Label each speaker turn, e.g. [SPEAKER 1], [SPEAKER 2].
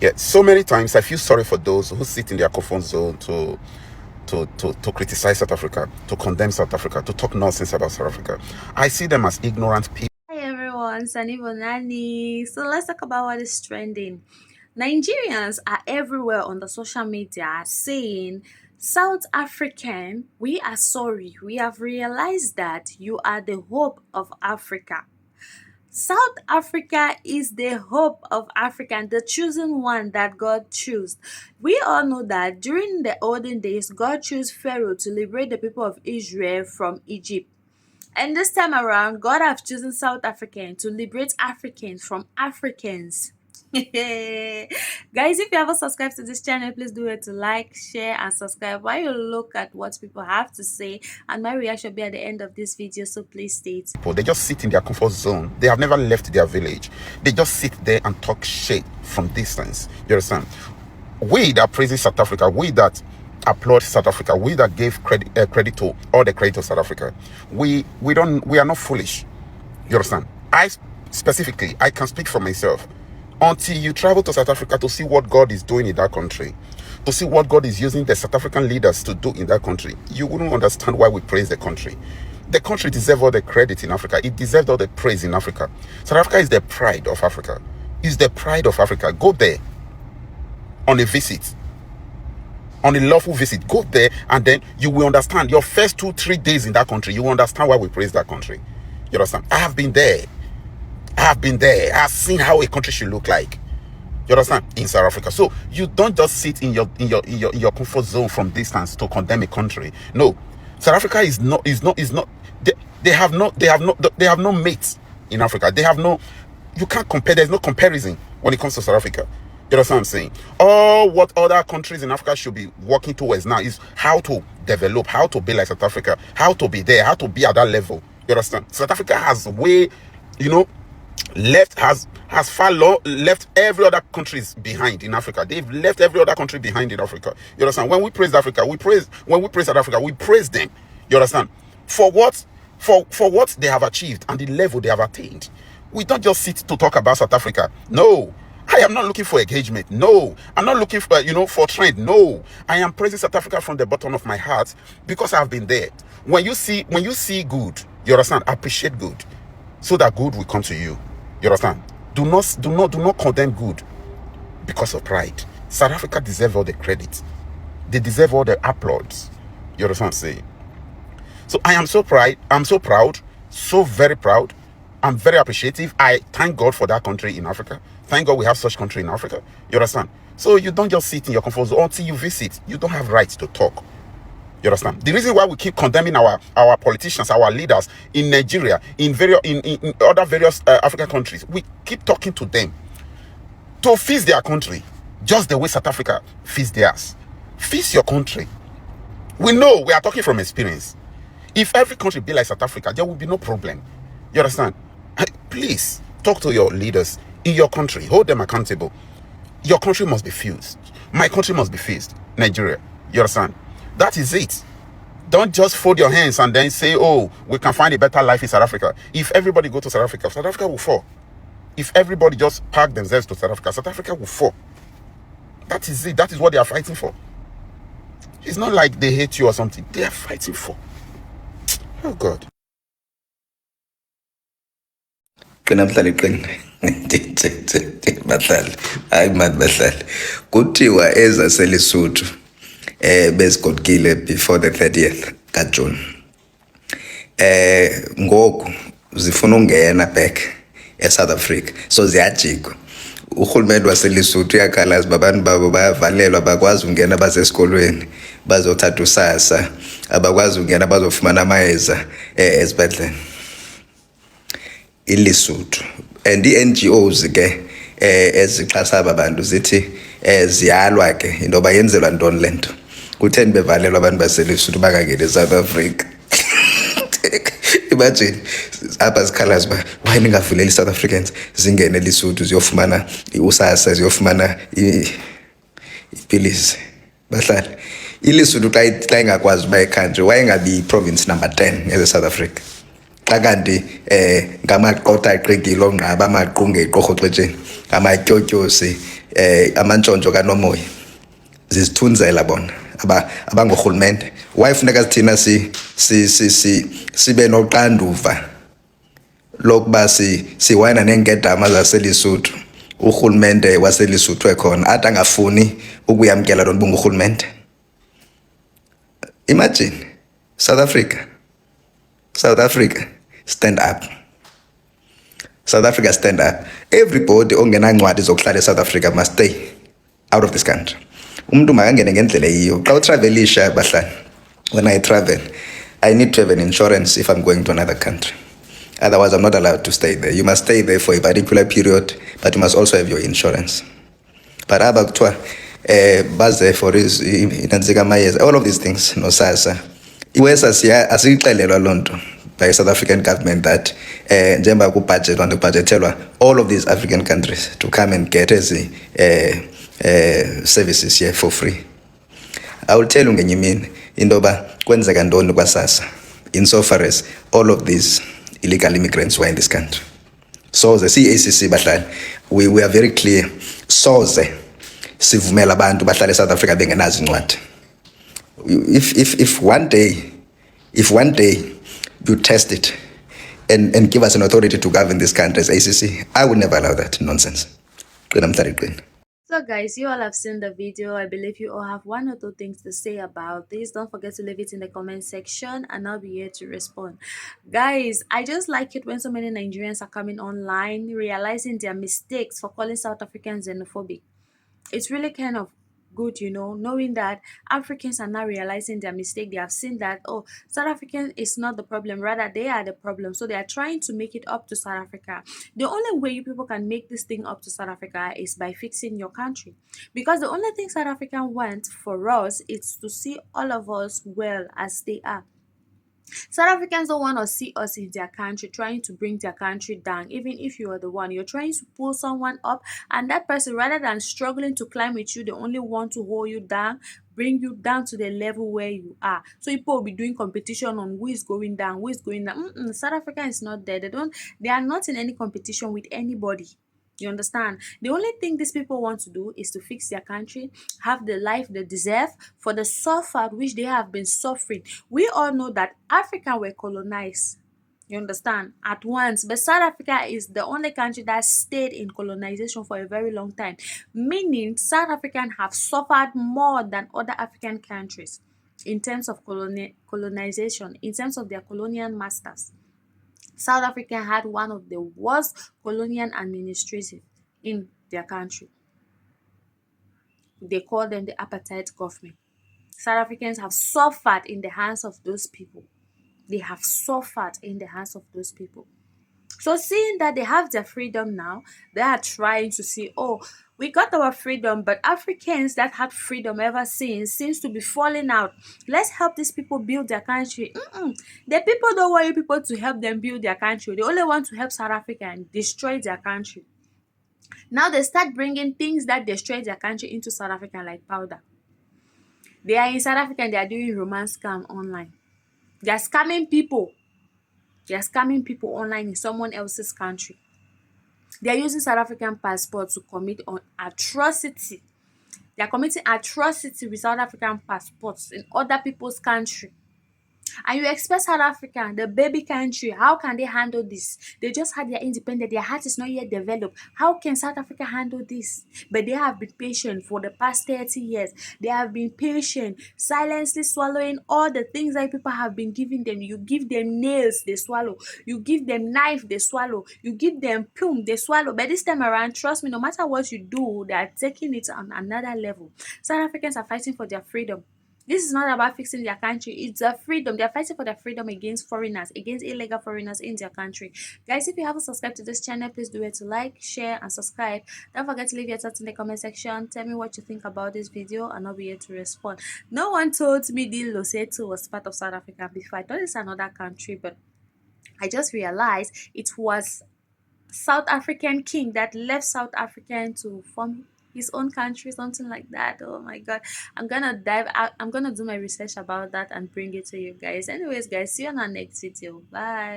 [SPEAKER 1] Yeah, so many times I feel sorry for those who sit in their comfort zone to criticize South Africa, to condemn South Africa, to talk nonsense about South Africa. I see them as ignorant people.
[SPEAKER 2] Hi everyone, Sunny Bonani. So let's talk about what is trending. Nigerians are everywhere on the social media saying, South African, we are sorry. We have realized that you are the hope of Africa. South Africa is the hope of Africa and the chosen one that God chose. We all know that during the olden days, God chose Pharaoh to liberate the people of Israel from Egypt. And this time around, God have chosen South African to liberate Africans from Africans. Guys, if you haven't subscribed to this channel, please do it to like, share, and subscribe while you look at what people have to say. And my reaction will be at the end of this video, so please stay tuned.
[SPEAKER 1] They just sit in their comfort zone. They have never left their village. They just sit there and talk shit from distance. You understand? We that praise South Africa, we that applaud South Africa, we that gave credit to all the credit of South Africa, we are not foolish. You understand? Specifically, I can speak for myself. Until you travel to South Africa to see what God is doing in that country, to see what God is using the South African leaders to do in that country, you wouldn't understand why we praise the country. The country deserves all the credit in Africa. It deserves all the praise in Africa. South Africa is the pride of Africa. It's the pride of Africa. Go there on a visit, on a lawful visit. Go there and then you will understand. Your first 2-3 days in that country, you will understand why we praise that country. You understand? I have been there. I've seen how a country should look like. You understand? In South Africa. So you don't just sit in your comfort zone from distance to condemn a country. No. South Africa is not they have no mates in Africa. They have no, you can't compare. There's no comparison when it comes to South Africa. You know what I'm saying? All what other countries in Africa should be working towards now is how to develop, how to be like South Africa, how to be there, how to be at that level. You understand? South Africa has way, has left every other countries behind in Africa. They've left every other country behind in Africa. You understand? When we praise Africa, when we praise South Africa, we praise them. You understand? For what they have achieved and the level they have attained. We don't just sit to talk about South Africa. No. I am not looking for engagement. No. I'm not looking for for trend. No. I am praising South Africa from the bottom of my heart because I've been there. When you see good, you understand? Appreciate good so that good will come to you. You understand? Do not condemn good because of pride. South Africa deserves all the credit. They deserve all the applause. You understand what I'm saying? So I am so proud, so very proud. I'm very appreciative. I thank God for that country in Africa. Thank God we have such country in Africa. You understand? So you don't just sit in your comfort zone until you visit. You don't have rights to talk. You understand? The reason why we keep condemning our politicians, our leaders in Nigeria, in other various African countries, we keep talking to them to fix their country, just the way South Africa fix theirs. Fix your country. We know, we are talking from experience. If every country be like South Africa, there will be no problem. You understand? Please talk to your leaders in your country. Hold them accountable. Your country must be fused. My country must be fused. Nigeria. You understand? That is it. Don't just fold your hands and then say, oh, we can find a better life in South Africa. If everybody go to South Africa will fall. If everybody just park themselves to South Africa will fall. That is it. That is what they are fighting for. It's not like they hate you or something. They are fighting for. Oh, God.
[SPEAKER 3] Bahlali hayi manje bahlali kuthiwa eza selisuthu bezigodukile before the 30th kaJune ngoku zifuna ungena back eSouth Africa so ziyajikwa urhulumente waselisuthu uyakhalaza babantu babo bayavalelwa bakwazi ungena bazesikolweni bazothatha usasa abakwazi ungena bazofumana amayeza ezibhedlela iLesotho and iNGOs ke ezixhasa abantu zithi ziyalwa ke into bayenzelwa ntoni lento kutheni bevalelwa abantu baseLesotho bangangena eSouth Africa. Imagine apha zikhalaza ba why ningavuleli South Africans zingene eLesotho ziyofumana usasa ziyofumana ipilisi bahlali iLesotho xa ingakwazi uba country wayengabi province number 10 eSouth Africa. Kanti ngamaqota aqekile ongqaba amaqunge eqorhoxetsheni amatyotyosi amantshontsho kanomoya zizithunzela bona abangorhulumente. Why funeka thina sibe noxanduva lokuba siwayina neengedama zaseLesotho, urhulumente waseLesotho ekhona athi angafuni ukuyamkela loo nto bungurhulumente? Imagine. South Africa, stand up. South Africa, stand up. Everybody ongenancwadi zokuhlala eSouth Africa must stay out of this country. Umuntu makangene ngendlela yiyo. Xa utravelisha bahlali, when I travel, I need to have an insurance if I'm going to another country. Otherwise, I'm not allowed to stay there. You must stay there for a particular period, but you must also have your insurance. But baze for all of these things, no SASSA. US asiyixelelwa loo nto by South African government that njengoba kubudgetelwa budgetelwa all of these African countries to come and get services here for free. I will tell you ngenye imini into yoba kwenzeka ntoni kwa-SASSA insofar as all of these illegal immigrants were in this country. So the CACC bahlali, we are very clear. Soze sivumela abantu bahlala eSouth Africa bengenazo incwadi. If one day you test it and give us an authority to govern this country as ACC, I would never allow that nonsense.
[SPEAKER 2] So guys, you all have seen the video. I believe you all have one or two things to say about this. Don't forget to leave it in the comment section and I'll be here to respond. Guys, I just like it when so many Nigerians are coming online realizing their mistakes for calling South Africans xenophobic. It's really kind of good, you know, knowing that Africans are now realizing their mistake. They have seen that, oh, South African is not the problem, rather they are the problem. So they are trying to make it up to South Africa. The only way you people can make this thing up to South Africa is by fixing your country, because the only thing South Africa want for us is to see all of us well as they are. South Africans don't want to see us in their country trying to bring their country down. Even if you are the one, you're trying to pull someone up, and that person, rather than struggling to climb with you, they only want to hold you down, bring you down to the level where you are. So people will be doing competition on who is going down, who is going down. South Africa is not there. They are not in any competition with anybody. You understand? The only thing these people want to do is to fix their country, have the life they deserve for the suffer which they have been suffering. We all know that Africa were colonized. You understand? At once. But South Africa is the only country that stayed in colonization for a very long time. Meaning South Africans have suffered more than other African countries in terms of colonization, in terms of their colonial masters. South Africa had one of the worst colonial administration in their country. They call them the apartheid government. South Africans have suffered in the hands of those people. They have suffered in the hands of those people. So seeing that they have their freedom now, they are trying to see, oh, we got our freedom, but Africans that had freedom ever since seems to be falling out. Let's help these people build their country. The people don't want you people to help them build their country. They only want to help South Africa and destroy their country. Now they start bringing things that destroy their country into South Africa, like powder. They are in South Africa and they are doing romance scam online. They are scamming people. They are scamming people online in someone else's country. They are using South African passports to commit on atrocity. They are committing atrocity with South African passports in other people's country. And you expect South Africa, the baby country, how can they handle this? They just had their independence. Their heart is not yet developed. How can South Africa handle this? But they have been patient for the past 30 years. They have been patient, silently swallowing all the things that people have been giving them. You give them nails, they swallow. You give them knife, they swallow. You give them plume, they swallow. But this time around, trust me, no matter what you do, they are taking it on another level. South Africans are fighting for their freedom. This is not about fixing their country. It's a freedom. They're fighting for their freedom against foreigners, against illegal foreigners in their country. Guys, if you haven't subscribed to this channel, please do it to like, share, and subscribe. Don't forget to leave your thoughts in the comment section. Tell me what you think about this video, and I'll be here to respond. No one told me the Lesotho was part of South Africa before. I thought it's another country, but I just realized it was South African king that left South African to form his own country, something like that. Oh my god, I'm gonna do my research about that and bring it to you guys. Anyways guys, see you on our next video. Bye.